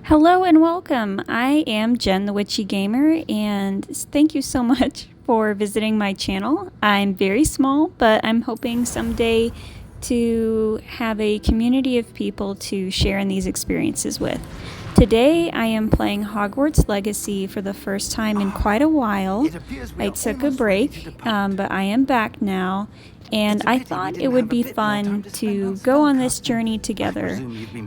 Hello and welcome. I am Jen the Witchy Gamer, and thank you so much for visiting my channel. I'm very small, but I'm hoping someday to have a community of people to share in these experiences with. Today I am playing Hogwarts Legacy for the first time in quite a while. I took a break, but I am back now. And I thought it would be fun to go on this journey together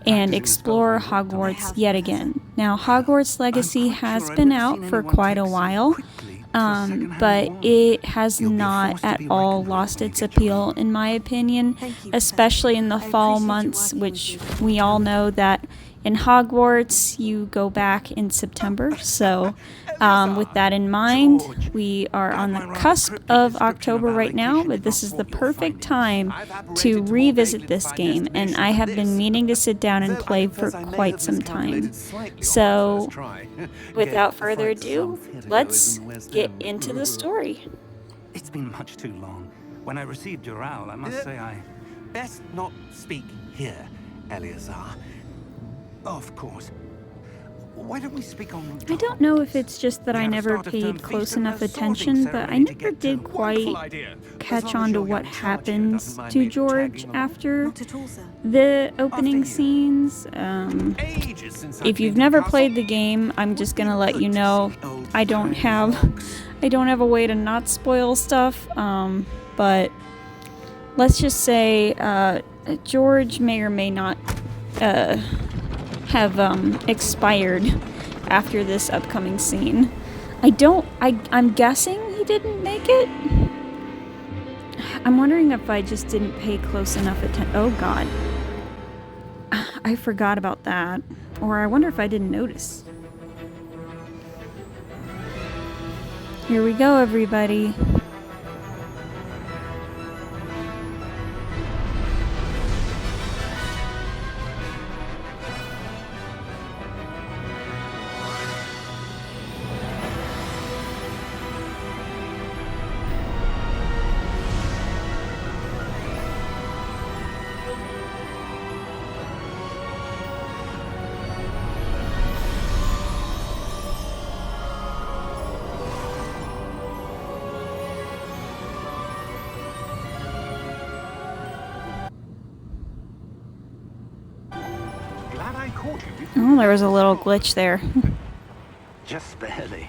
and explore Hogwarts yet again. Now, Hogwarts Legacy has been out for quite a while, but it has not at all lost its appeal, in my opinion, especially in the fall months, which we all know that in Hogwarts you go back in September. So with that in mind, we are on the cusp of October right now, but this is the perfect time to revisit this game, and I have been meaning to sit down and play for quite some time. So without further ado, let's get into the story. It's been much too long. When I received your owl, I must say I... Best not speak here, Eleazar. Of course. Why don't we speak on... I don't know if it's just that I never paid close enough attention, but I never did quite catch on to what happens to George after the opening scenes. If you've never played the game, I'm just gonna let you know I don't have a way to not spoil stuff, but let's just say George may or may not have expired after this upcoming scene. I'm guessing he didn't make it. I'm wondering if I just didn't pay close enough attention. Oh god. I forgot about that. Or I wonder if I didn't notice. Here we go, everybody. Oh, there was a little glitch there. Just barely.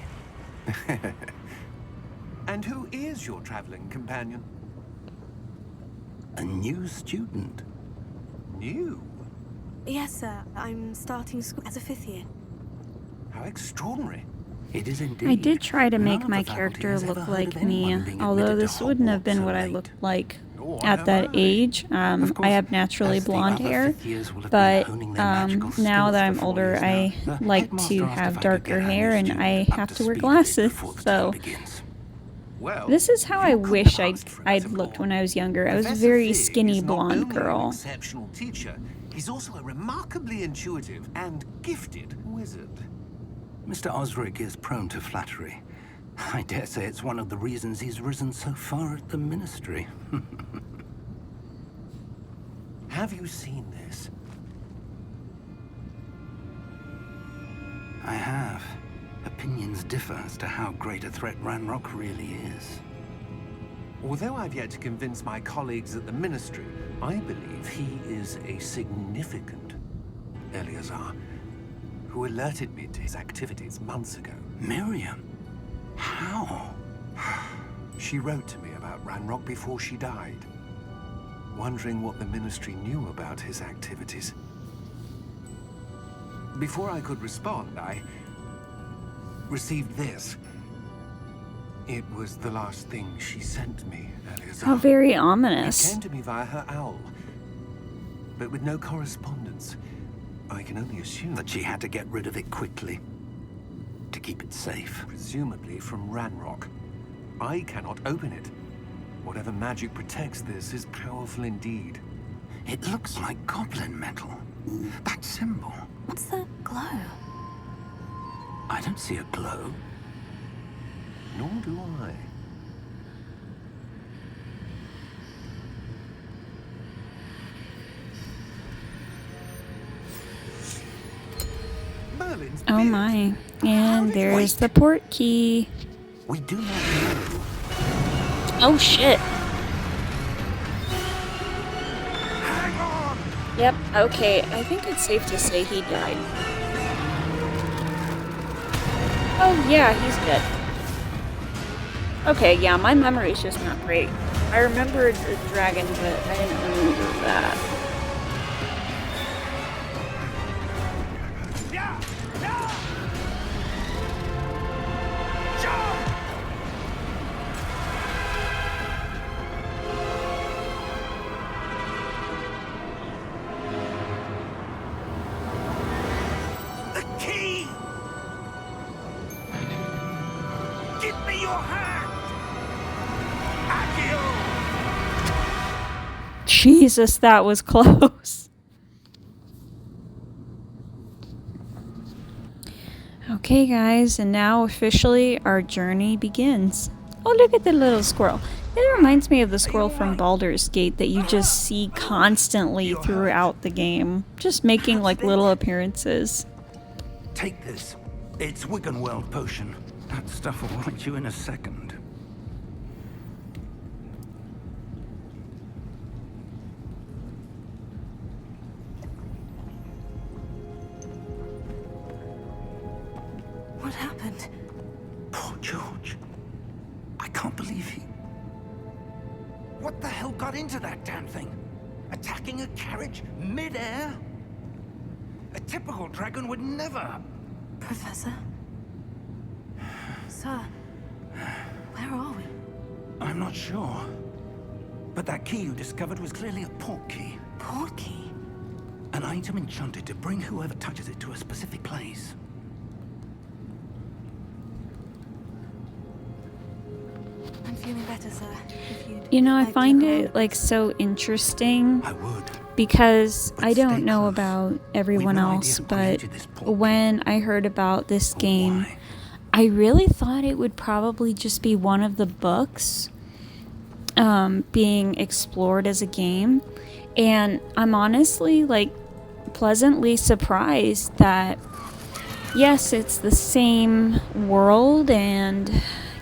And who is your traveling companion? A new student. New? Yes, sir. I'm starting school as a 5th year. How extraordinary. It is indeed. I did try to make None of my the faculty character has look ever like heard of me, anyone being although admitted this to wouldn't have Hogwarts been so what I late. looked like Oh, at that age. Of course, I have naturally as the blonde other hair, fifth years will have been but honing their magical now skills that I'm for 4 older, years I now, the like headmaster to asked have if I could darker get our hair, new and student I up have to wear speed a bit glasses, before the term so begins. Well, this is how I you couldn't wish have asked for a I'd better looked boy. when I was younger. I was a Professor very Fig skinny is not blonde only girl. an exceptional teacher, he's also a remarkably intuitive and gifted wizard. Mr. Osric is prone to flattery. I dare say it's one of the reasons he's risen so far at the ministry. Have you seen this? I have. Opinions differ as to how great a threat Ranrock really is. Although I've yet to convince my colleagues at the Ministry, I believe he is a significant Eleazar, who alerted me to his activities months ago. Miriam? How? She wrote to me about Ranrock before she died, wondering what the Ministry knew about his activities. Before I could respond, I received this. It was the last thing she sent me, Eleazar. How very It ominous. came to me via her owl, but with no correspondence. I can only assume That she had to get rid of it quickly. To keep it safe. presumably from Ranrock. I cannot open it. Whatever magic protects this is powerful indeed. It looks like goblin metal. That symbol. What's that glow? I don't see a glow. Nor do I. Merlin's Oh beard. my. How And did- there's Wait. the port key. We do not know. Oh shit. Hang on! Yep, okay. I think it's safe to say he died. Oh yeah, he's dead. Okay, yeah, my memory's just not great. I remembered the dragon, but I didn't remember that. Yeah! Yeah! Jump! The key! Give me your hand! Accio! Jesus, that was close. Okay, guys, and now officially our journey begins. Oh, look at the little squirrel. It reminds me of the squirrel from Baldur's Gate that you just see constantly throughout the game, just making like little appearances. Take this. It's Wiggenweld potion. That stuff will right you in a second. What happened? Poor George. I can't believe he... What the hell got into that damn thing? Attacking a carriage mid-air? A typical dragon would never... Professor? Sir, where are we? I'm not sure. But that key you discovered was clearly a port key. Port key? An item enchanted to bring whoever touches it to a specific place. I'm feeling better, sir. If you'd You know, I like to find go it on. like so interesting I would. because But I stay don't know close. about everyone We've no else, idea who but created this port when I heard about this or game, why. I really thought it would probably just be one of the books being explored as a game. And I'm honestly like pleasantly surprised that, yes, it's the same world and,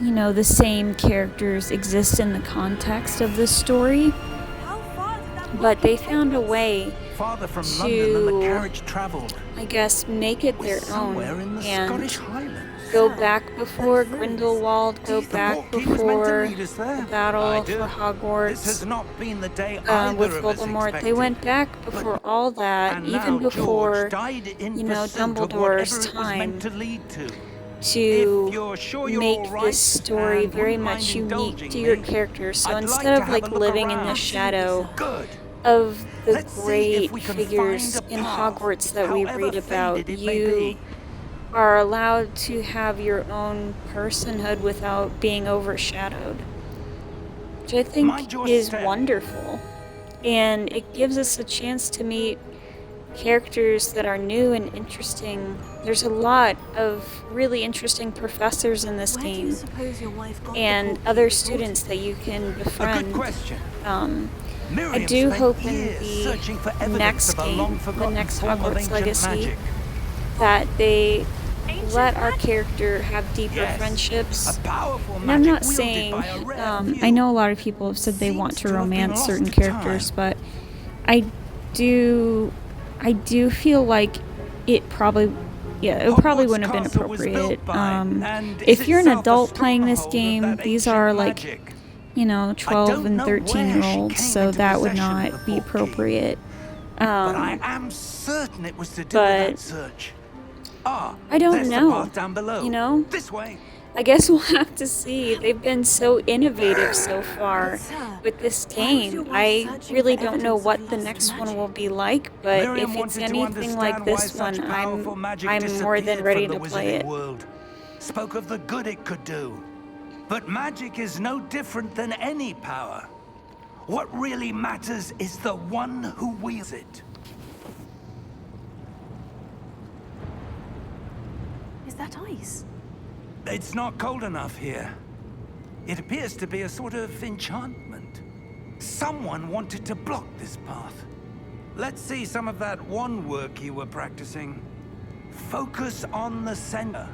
you know, the same characters exist in the context of this story, How far did that but they walking found a take us? way, Farther from London than the to- carriage travelled. I guess, make it We're their somewhere own in the and Scottish Highlands. go Sir, back before those ruins. Grindelwald, go The back port key was meant to before lead us there. the battle I for do. This Hogwarts. has not been the day With either of us Voldemort, they expected. went back before all that, And even now before George died in you know, pursuit of Dumbledore's whatever it was time meant to lead to. to If you're sure you're make all right this story and very wouldn't mind much unique indulging to your me, characters. So I'd like instead to of have like a look living in around. the shadow Good. of the Let's see great if we can figures find a in path, Hogwarts that we however read about, faded it may you be. are allowed to have your own personhood without being overshadowed, which I think Mind your is step. wonderful. And it gives us a chance to meet characters that are new and interesting. There's a lot of really interesting professors in this Where do you game suppose your wife got the and port key other before students that you can A good befriend. question. I Miriam do spent hope in years the searching for evidence next of a game, the long-forgotten next form of Hogwarts ancient Legacy, magic. that they Ancient let our magic? character have deeper Yes, friendships. a powerful And I'm magic not wielded saying, by a rare I few. know a lot of people have said they want Seems to to have been romance lost certain to characters, time. but I do feel like it probably, it probably Hogwarts wouldn't have been Castle was built appropriate. by, and is If you're an itself a adult playing this stronghold of game, that these ancient are like, magic. you know, 12 don't and know where 13-year-olds, she came so into that would possession of not the be port key. appropriate. But I am certain it was to do with but that search. Ah, I don't there's know, the path down below. you know? This way. I guess we'll have to see. They've been so innovative so far But, sir, with this why was your game. wife I searching really for don't know evidence what of the lost next one magic? will be like, but Miriam if it's wanted to anything like understand why this such one, powerful magic I'm more than disappeared ready from to the play wizarding it. world. Spoke of the good it could do. But magic is no different than any power. What really matters is the one who wields it. Is that ice? It's not cold enough here. It appears to be a sort of enchantment. Someone wanted to block this path. Let's see some of that wand work you were practicing. Focus on the center.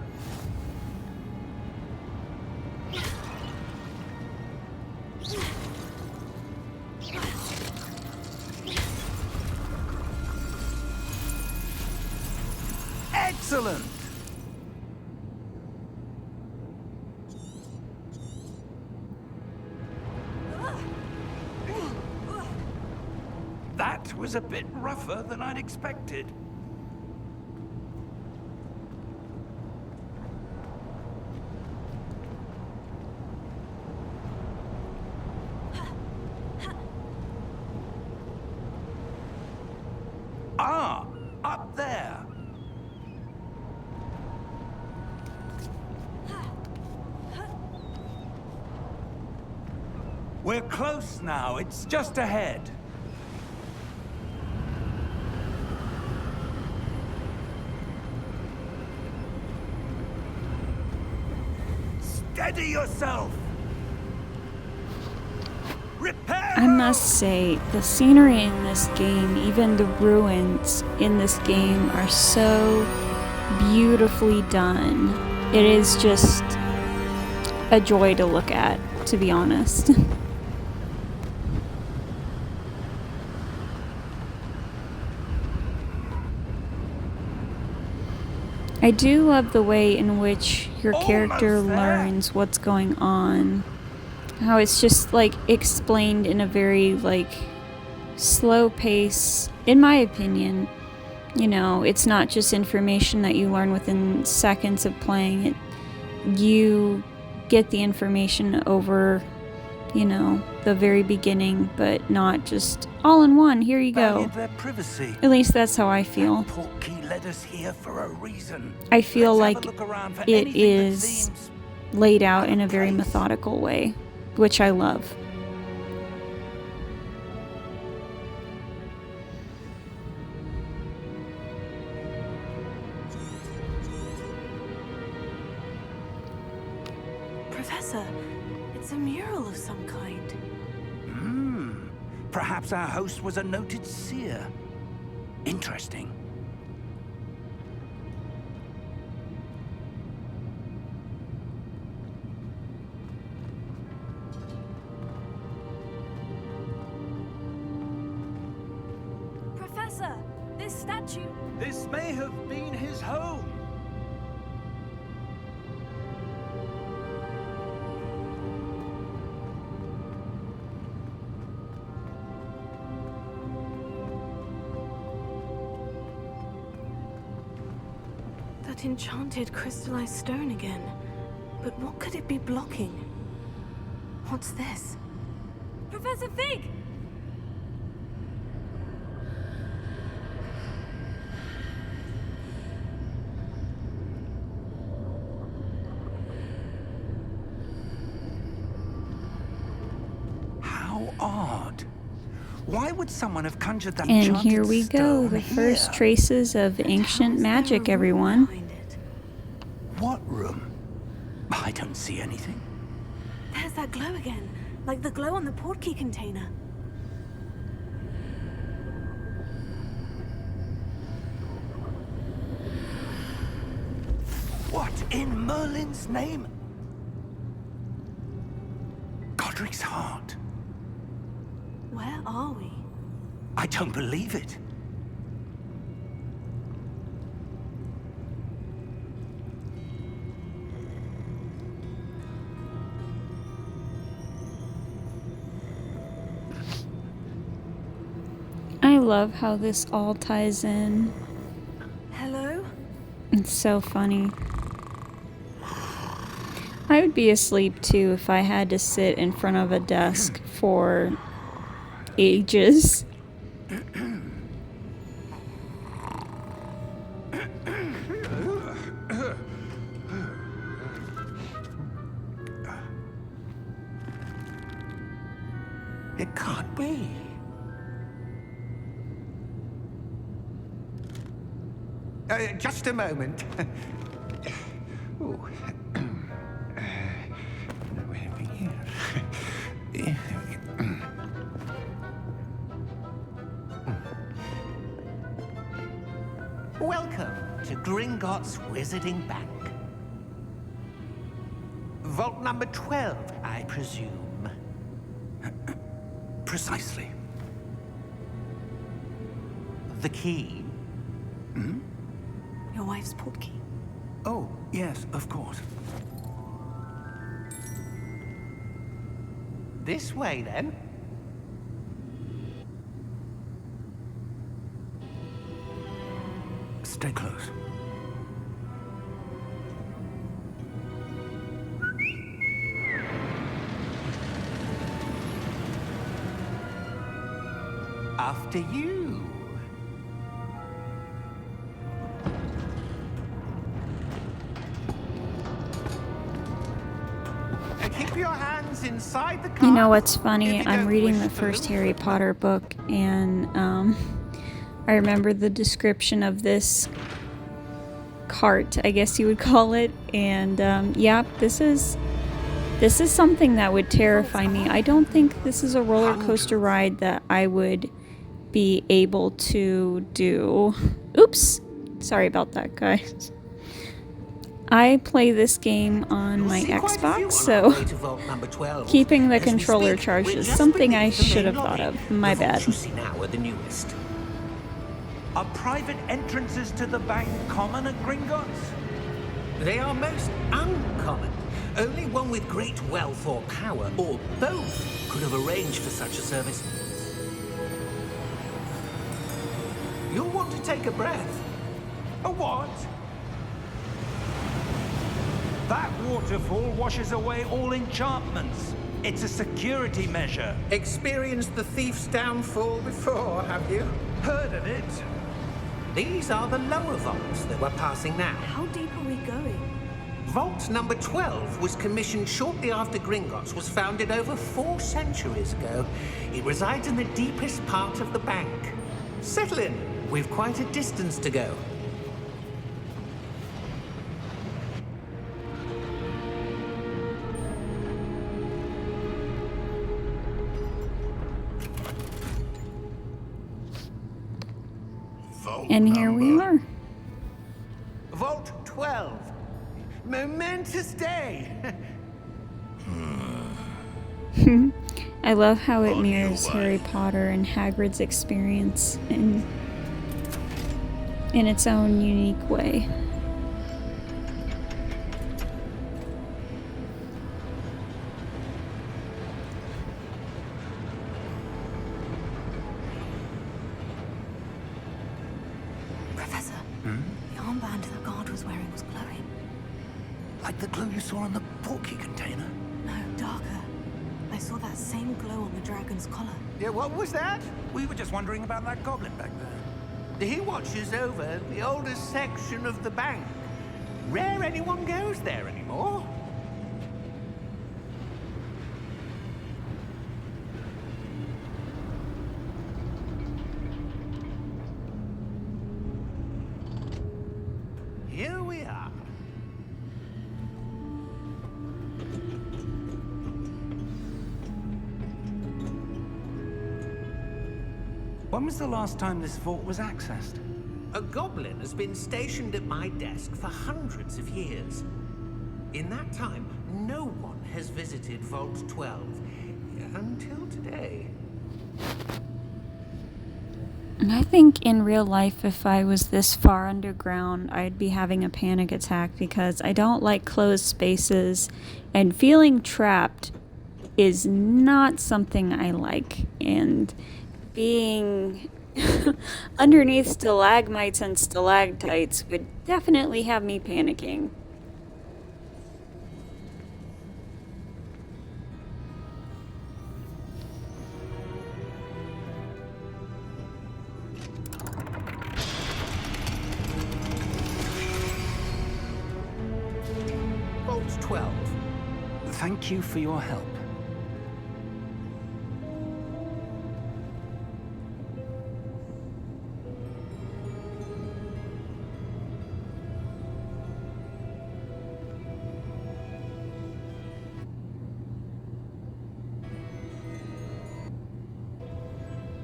Excellent! That was a bit rougher than I'd expected. Ah, up there. We're close now. It's just ahead. Steady yourself. Repair. I must say, the scenery in this game, even the ruins in this game, are so beautifully done. It is just a joy to look at, to be honest. I do love the way in which your character Almost there. learns what's going on. How it's just like explained in a very like slow pace, in my opinion. You know, it's not just information that you learn within seconds of playing it. You get the information over, you know, the very beginning, but not just all in one. Here you go. Valued their privacy. At least that's how I feel. Portkey led us here for a reason. I feel Let's have like a look around for it anything that is seems laid out in a very place. methodical way, which I love. Professor, it's a mural of some kind. Perhaps our host was a noted seer. Interesting. Professor, this statue... This may have been his home. That enchanted crystallized stone again. But what could it be blocking? What's this? Professor Fig! How odd. Why would someone have conjured that And enchanted here we go, stone the first here? traces of And ancient how is there a magic, room everyone. behind it? What room? I don't see anything. There's that glow again, like the glow on the portkey container. What in Merlin's name? Godric's heart. Where are we? I don't believe it. I love how this all ties in. Hello? It's so funny. I would be asleep too if I had to sit in front of a desk for ages. It can't be. Just a moment. Ooh. Where are we here? Welcome to Gringotts Wizarding Bank. Vault number 12, I presume. Precisely. The key? Your wife's portkey. Oh, yes, of course. This way, then. Stay close. After you. Keep your hands inside the car. You know what's funny? If you I'm don't reading wish the to first look Harry for Potter book, and I remember the description of this cart, I guess you would call it. And yeah, this is something that would terrify me. I don't think this is a roller coaster ride that I would be able to do. Oops, sorry about that, guys. I play this game on my Xbox, so keeping the controller charged is something I should have thought of. My bad. You see now are the newest. Are private entrances to the bank common at Gringotts? They are most uncommon. Only one with great wealth or power, or both, could have arranged for such a service. You'll want to take a breath. A what? That waterfall washes away all enchantments. It's a security measure. Experienced the thief's downfall before, have you? Heard of it? These are the lower vaults that we're passing now. How deep are we going? Vault number 12 was commissioned shortly after Gringotts was founded over 4 centuries ago. It resides in the deepest part of the bank. Settle in. We've quite a distance to go. And here we are. Vault 12. Momentous day. I love how it mirrors Harry Potter and Hagrid's experience in its own unique way. Professor, the armband the guard was wearing was glowing. Like the glue you saw on the portkey container? No, darker. I saw that same glow on the dragon's collar. Yeah, what was that? We were just wondering about that goblin back there. He watches over the oldest section of the bank. Rare anyone goes there anymore. Here we are. When was the last time this vault was accessed? A goblin has been stationed at my desk for hundreds of years. In that time, no one has visited Vault 12 until today. I think in real life, if I was this far underground, I'd be having a panic attack because I don't like closed spaces, and feeling trapped is not something I like. And being underneath stalagmites and stalactites would definitely have me panicking. Vault 12. Thank you for your help.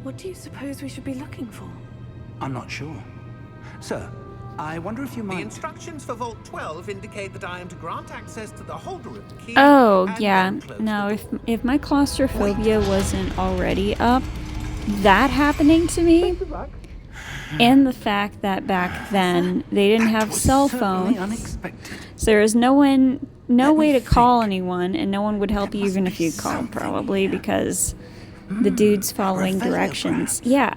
What do you suppose we should be looking for? I'm not sure. Sir, I wonder if you The might... instructions for Vault 12 indicate that I am to grant access to the holder of the key. Oh, and yeah. then close No, the door. if my claustrophobia wasn't already up, that happening to me, and the fact that back then they didn't have was cell certainly phones, unexpected. so there was no way Let me to call think. anyone, and no one would help There you must even if be you called, something probably, here. because the dude's following Revelio, directions. perhaps? Yeah,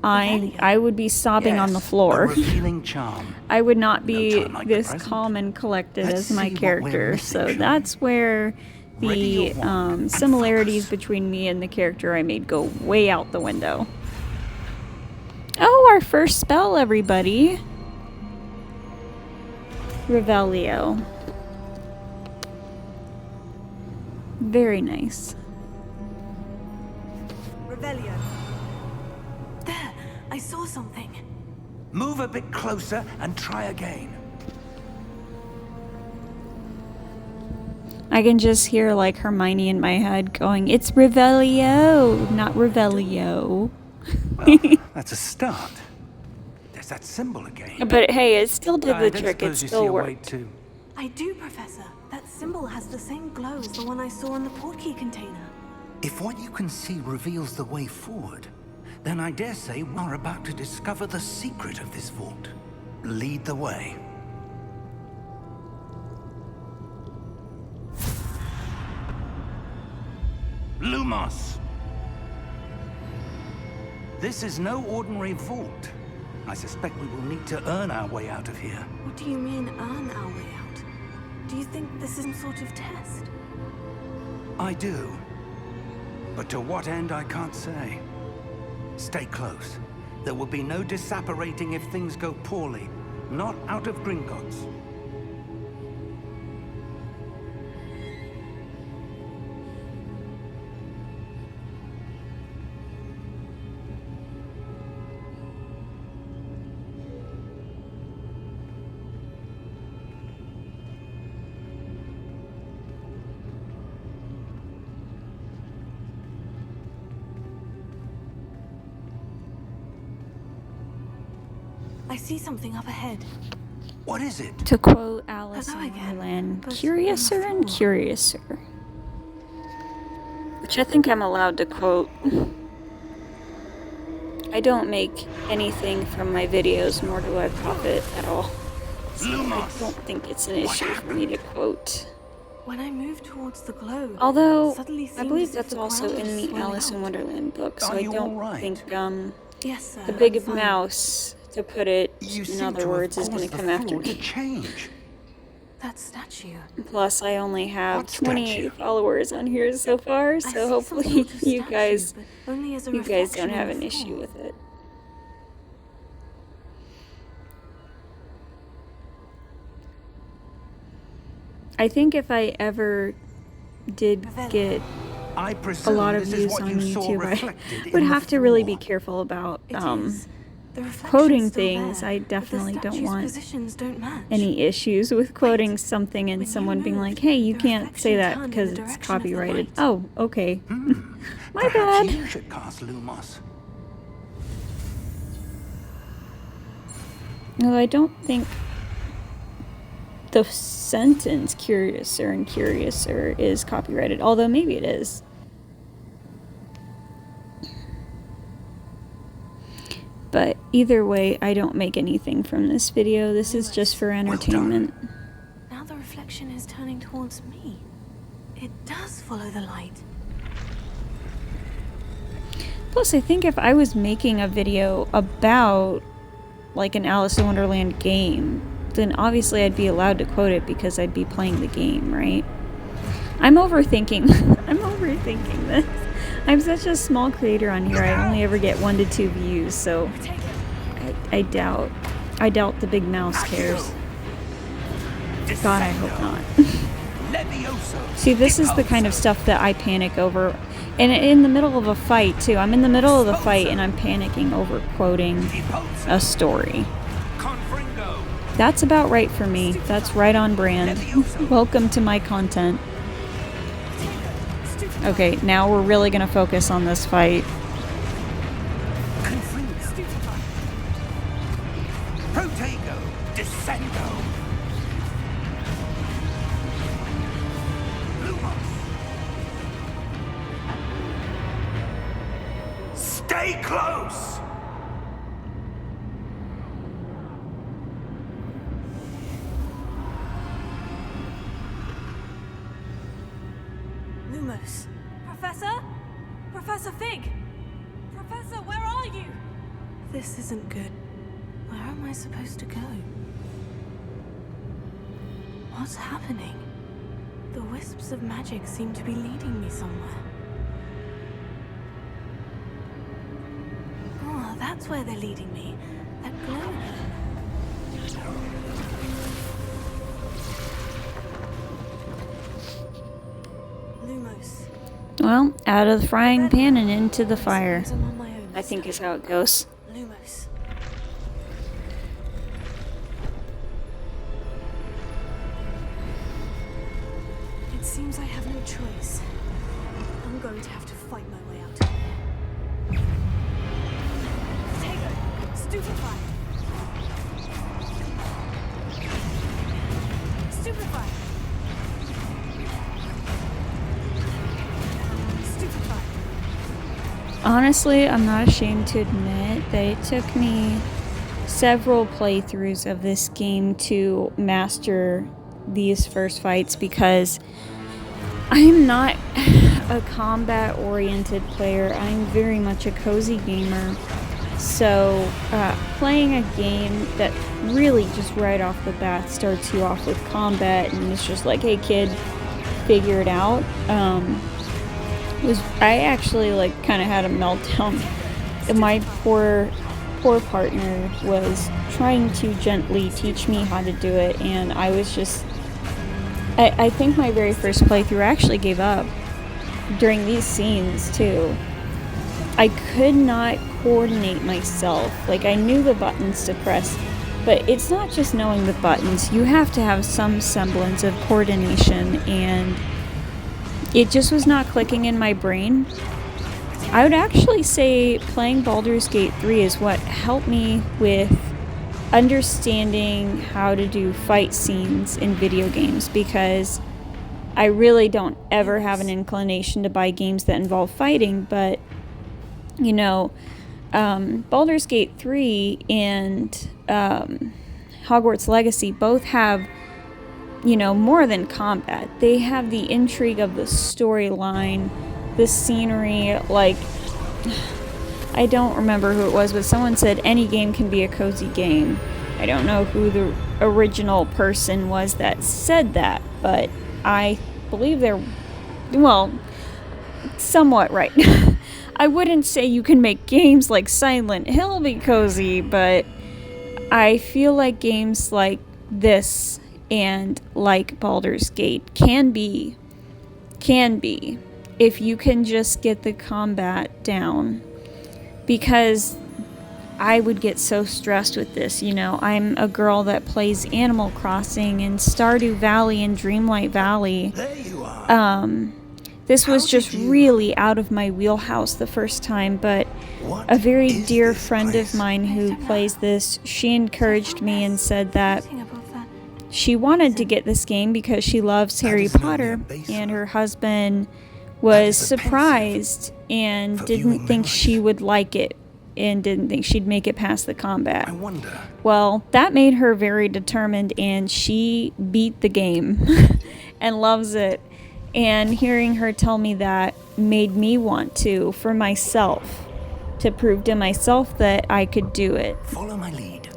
I would be sobbing on the Yes, floor. a revealing charm. I would not No be time like the this present. calm and collected Let's as my see what we're character. missing, So shall we? that's where Ready the your wand and similarities focus. between me and the character I made go way out the window. Oh, our first spell, everybody. Revelio. Very nice. Revelio. There, I saw something. Move a bit closer and try again. I can just hear like Hermione in my head going, "It's Revelio, not Revelio." Well, that's a start. There's that symbol again. But hey, it still did I the don't trick. It suppose you see still a way worked. to... I do, Professor. That symbol has the same glow as the one I saw in the portkey container. If what you can see reveals the way forward, then I dare say we're about to discover the secret of this vault. Lead the way. Lumos! This is no ordinary vault. I suspect we will need to earn our way out of here. What do you mean, earn our way out? Do you think this is some sort of test? I do. But to what end, I can't say. Stay close. There will be no disapparating if things go poorly. Not out of Gringotts. I see something up ahead. What is it? To quote Alice Hello in again, Wonderland, but curiouser on the and floor. curiouser. Which I think I'm allowed to quote. I don't make anything from my videos, nor do I profit at all. So I Lumos! don't think it's an issue for me to quote. When I moved towards the globe, Although, it suddenly I seemed believe as if that's the also ground in was the swelling Alice in out. Wonderland book, so Are I you don't all right? think Yes, sir. the big I'm fine. mouse, to put it You in seem other to have words, is going caused to the come after floor to me. change. That statue. Plus, I only have What 28 statue? followers on here so far, I so see some hopefully sort of you statue, guys but only as a don't reflection have on an the issue floor. with it. I think if I ever did get I a presume lot of this is views what on you saw YouTube, reflected I in would the have to really be floor. careful about It is. The reflection's quoting still things. there, I but the definitely don't statue's want positions don't match. any issues with quoting Wait, something and when you someone being moved, like, hey, you the can't say reflection that turned in because the it's direction of the copyrighted. light. Oh, okay. My Perhaps bad. you should cast Lumos. No, I don't think the sentence curiouser and curiouser is copyrighted, although maybe it is. But either way, I don't make anything from this video. This is just for entertainment. Now the reflection is turning towards me. It does follow the light. Plus, I think if I was making a video about like an Alice in Wonderland game, then obviously I'd be allowed to quote it because I'd be playing the game, right? I'm overthinking. I'm overthinking this. I'm such a small creator on here. I only ever get 1 to 2 views, so I doubt the big mouse cares. God, I hope not. Levioso. See, this is the kind of stuff that I panic over. And in the middle of a fight, too. I'm in the middle of the fight and I'm panicking over quoting a story. Confringo. That's about right for me. That's right on brand. Welcome to my content. Okay, now we're really gonna focus on this fight. Confringo. Protego. Stay close! Lumos. Professor? Professor Fig! Professor, where are you? This isn't good. Where am I supposed to go? What's happening? The wisps of magic seem to be leading me somewhere. Oh, that's where they're leading me. That glow. Lumos. Well, out of the frying pan and into the fire, Suppose I'm on my own I this think time. is how it goes. Lumos. It seems I have no choice. I'm going to have to fight my way out of here. Potato! Stupefy! Stupefy! Stupefy! Honestly, I'm not ashamed to admit that it took me several playthroughs of this game to master these first fights because I'm not a combat-oriented player. I'm very much a cozy gamer. So, playing a game that really just right off the bat starts you off with combat and it's just like, hey kid, figure it out, I actually like kind of had a meltdown. My poor partner was trying to gently teach me how to do it, and I was just I think my very first playthrough I actually gave up during these scenes too. I could not coordinate myself. Like, I knew the buttons to press, but it's not just knowing the buttons. You have to have some semblance of coordination, and it just was not clicking in my brain. I would actually say playing Baldur's Gate 3 is what helped me with understanding how to do fight scenes in video games, because I really don't ever have an inclination to buy games that involve fighting, but you know, Baldur's Gate 3 and Hogwarts Legacy both have, you know, more than combat. They have the intrigue of the storyline, the scenery. Like, I don't remember who it was, but someone said any game can be a cozy game. I don't know who the original person was that said that, but I believe they're, well, somewhat right. I wouldn't say you can make games like Silent Hill be cozy, but I feel like games like this and like Baldur's Gate can be, if you can just get the combat down. Because I would get so stressed with this, you know. I'm a girl that plays Animal Crossing and Stardew Valley and Dreamlight Valley. There you are. This was How just did you- really out of my wheelhouse the first time, but What a very is dear this friend place? of mine who plays this, she encouraged me and said that Nothing above that. she wanted to get this game because she loves That Harry is only a Potter, basement. and her husband That was is a pensive surprised and for didn't viewing think she memories. would like it and didn't think she'd make it past the combat. I wonder. Well, that made her very determined, and she beat the game and loves it. And hearing her tell me that made me want to, for myself, to prove to myself that I could do it. Follow my lead.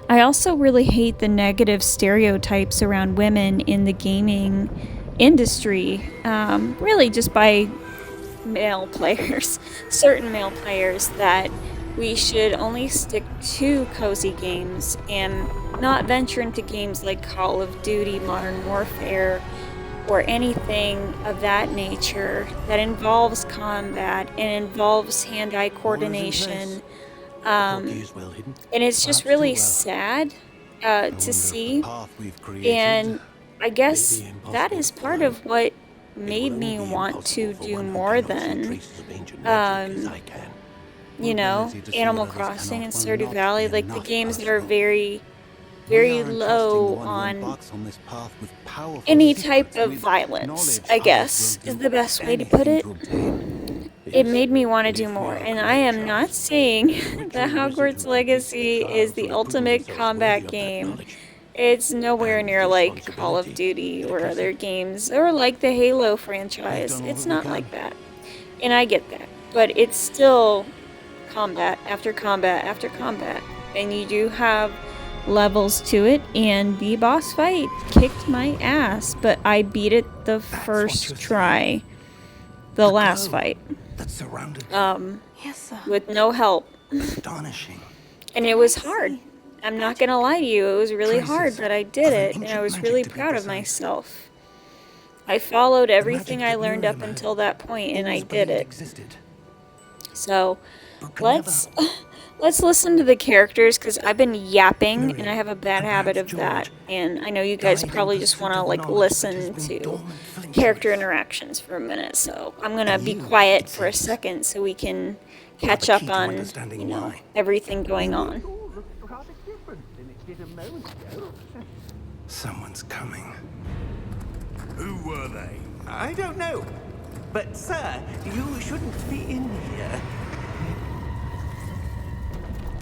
I also really hate the negative stereotypes around women in the gaming industry, really just by male players, certain male players, that we should only stick to cozy games and not venture into games like Call of Duty, Modern Warfare, or anything of that nature that involves combat and involves hand-eye coordination. And it's just really sad to see. And I guess that is part of what made me want to do more than, you know, Animal Crossing and Stardew Valley, like the games that are very, very low on any type of violence, I guess, is the best way to put it. it made me want to do more. And I am not saying that Hogwarts Legacy is the ultimate combat game. It's nowhere near like Call of Duty or other games or like the Halo franchise. It's not like that. And I get that. But it's still combat after combat after combat. And you do have levels to it, and the boss fight kicked my ass, but I beat it the first try. The last fight. That surrounded Yes, sir. With no help. astonishing. And it was hard. I'm not gonna lie to you, it was really hard, but I did it, and I was really proud of myself. I followed everything I learned up until that point, and I did it. So, let's listen to the characters, because I've been yapping, and I have a bad habit of that. And I know you guys probably just want to, like, listen to character interactions for a minute. So, I'm gonna be quiet for a second so we can catch up on, you know, everything going on. Someone's coming. Who were they? I don't know. But, sir, you shouldn't be in here.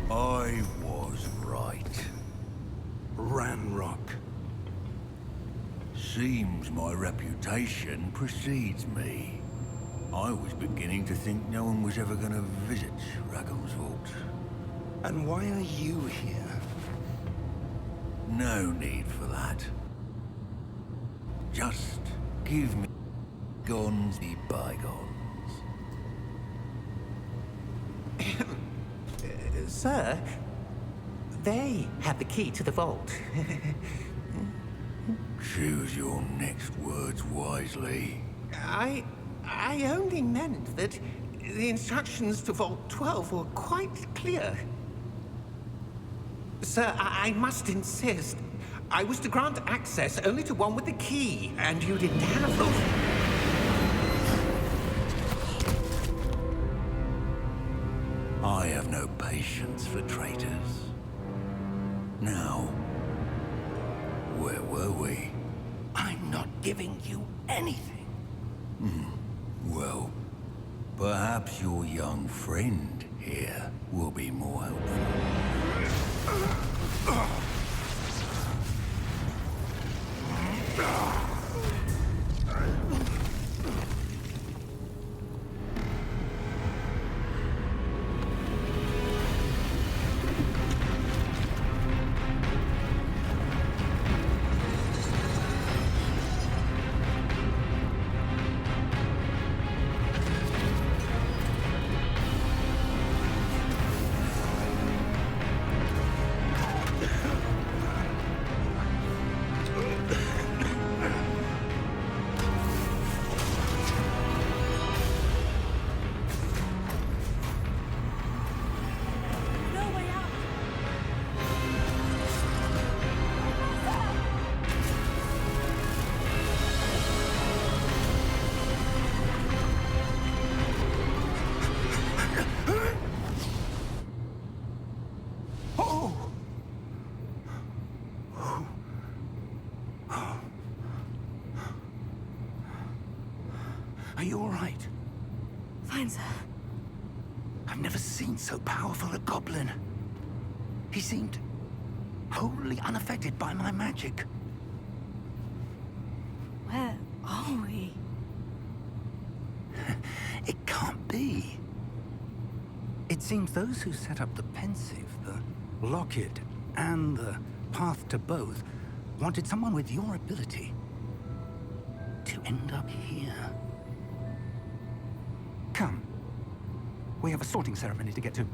I was right. Ranrock. Seems my reputation precedes me. I was beginning to think no one was ever going to visit Raggle's vault. And why are you here? No need for that. Just give me bygones be bygones. Sir, they have the key to the vault. Choose your next words wisely. I only meant that the instructions to Vault 12 were quite clear. Sir, I must insist. I was to grant access only to one with the key, and you didn't have them. I have no patience for traitors. Now, where were we? I'm not giving you anything. Well, perhaps your young friend here will be more helpful. Are you all right? Fine, sir. I've never seen so powerful a goblin. He seemed wholly unaffected by my magic. Where are we? It can't be. It seems those who set up the Pensive, the Locket, and the Path to Both wanted someone with your ability to end up here. Come. We have a sorting ceremony to get to.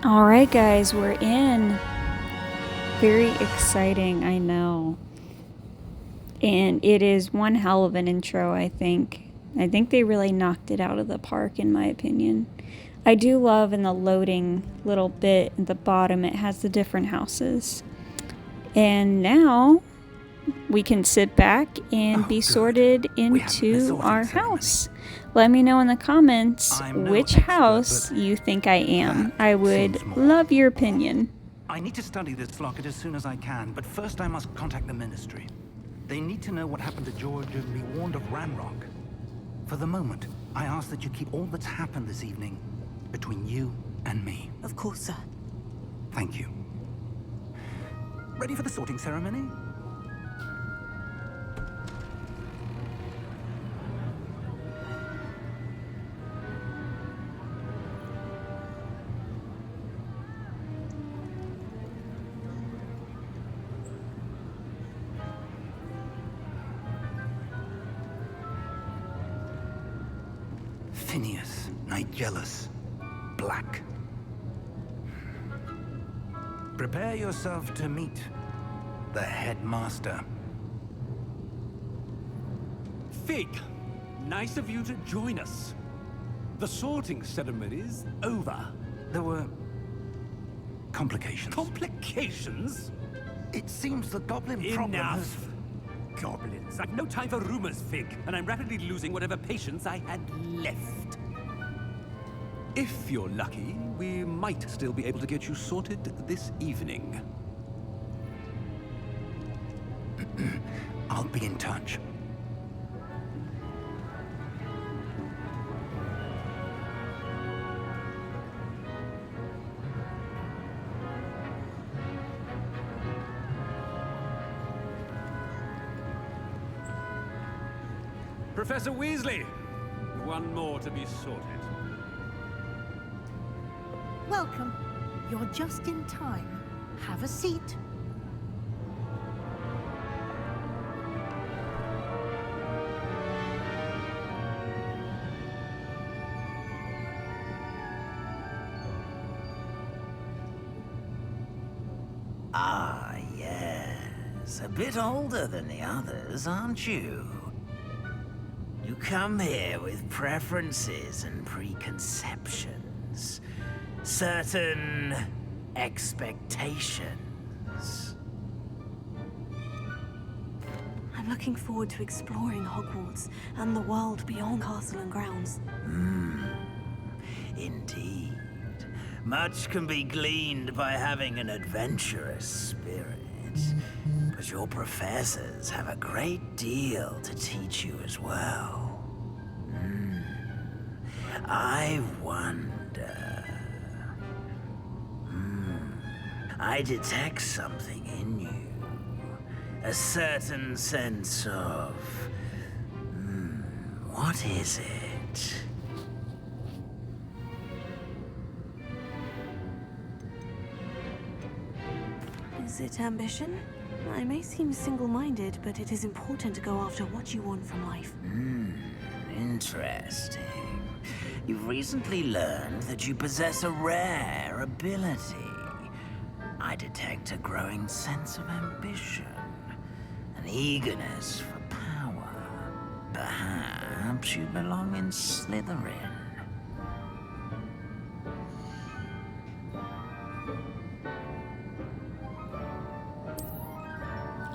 All right, guys, we're in. Very exciting, I know. And it is one hell of an intro, I think. I think they really knocked it out of the park, in my opinion. I do love in the loading little bit at the bottom, it has the different houses. And now we can sit back and be sorted into our house. Let me know in the comments which house you think I am. I would love your opinion. I need to study this locket as soon as I can, but first I must contact the Ministry. They need to know what happened to George and be warned of Ranrock. For the moment, I ask that you keep all that's happened this evening between you and me. Of course, sir. Thank you. Ready for the sorting ceremony? Phineas, Nigellus, Black. Prepare yourself to meet the headmaster. Fig, nice of you to join us. The sorting ceremony's over. There were complications. Complications? It seems the goblin problem has... Enough! Goblins. I've no time for rumors, Fig, and I'm rapidly losing whatever patience I had left. If you're lucky, we might still be able to get you sorted this evening. I'll be in touch. Professor Weasley, one more to be sorted. Welcome. You're just in time. Have a seat. Ah, yes. A bit older than the others, aren't you? You come here with preferences and preconceptions. Certain expectations. I'm looking forward to exploring Hogwarts and the world beyond Castle and Grounds. Indeed. Much can be gleaned by having an adventurous spirit. But your professors have a great deal to teach you as well. I wonder... I detect something in you. A certain sense of... what is it? Is it ambition? I may seem single-minded, but it is important to go after what you want from life. Interesting. You've recently learned that you possess a rare ability. I detect a growing sense of ambition, an eagerness for power. Perhaps you belong in Slytherin.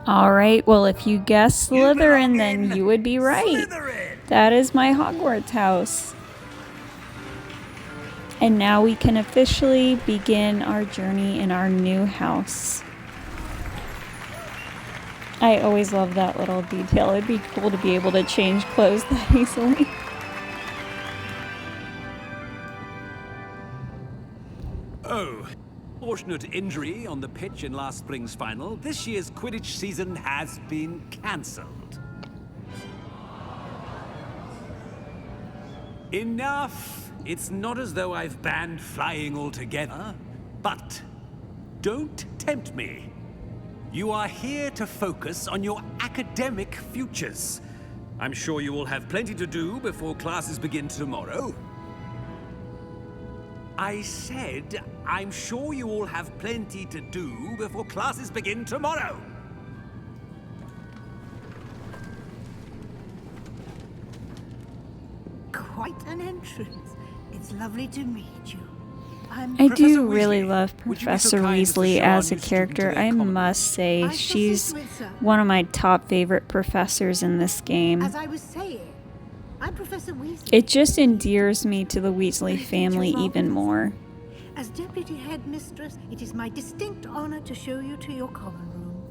All right, well, if you guessed Slytherin, then you would be right. Slytherin! That is my Hogwarts house. And now we can officially begin our journey in our new house. I always love that little detail. It'd be cool to be able to change clothes that easily. Oh, fortunate injury on the pitch in last spring's final. This year's Quidditch season has been cancelled. Enough! It's not as though I've banned flying altogether, but don't tempt me. You are here to focus on your academic futures. I'm sure you will have plenty to do before classes begin tomorrow. I said I'm sure you all have plenty to do before classes begin tomorrow. Quite an entrance. It's lovely to meet you. I Professor do Weasley, really love would you be so Professor kind as to Weasley show as our a new student to character. their I common must say, I shall she's see to it, sir. one of my top favorite professors in this game. As I was saying, I'm Professor Weasley. It just endears me to the Weasley family even more. As Deputy Headmistress, it is my distinct honor to show you to your common room.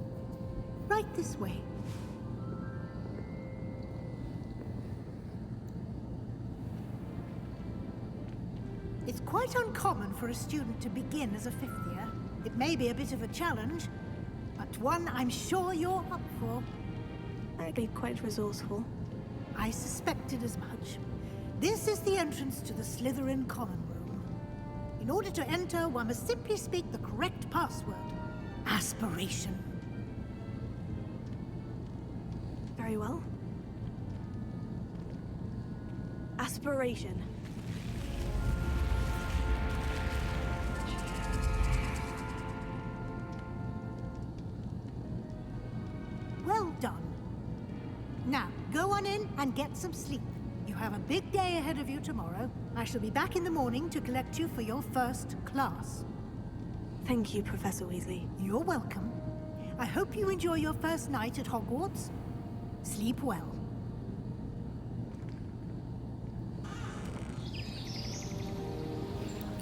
Right this way. It's quite uncommon for a student to begin as a fifth year. It may be a bit of a challenge, but one I'm sure you're up for. I'd be quite resourceful. I suspected as much. This is the entrance to the Slytherin common room. In order to enter, one must simply speak the correct password. Aspiration. Very well. Aspiration. Well done. Now, go on in and get some sleep. You have a big day ahead of you tomorrow. I shall be back in the morning to collect you for your first class. Thank you, Professor Weasley. You're welcome. I hope you enjoy your first night at Hogwarts. Sleep well.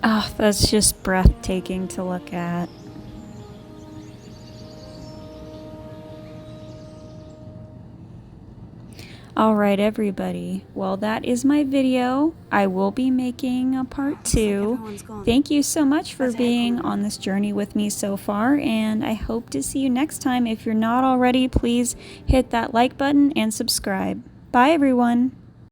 Oh, that's just breathtaking to look at. Alright everybody, well that is my video. I will be making a part 2. everyone's gone. Thank you so much for Let's head being home. on this journey with me so far, and I hope to see you next time. If you're not already, please hit that like button and subscribe. Bye everyone!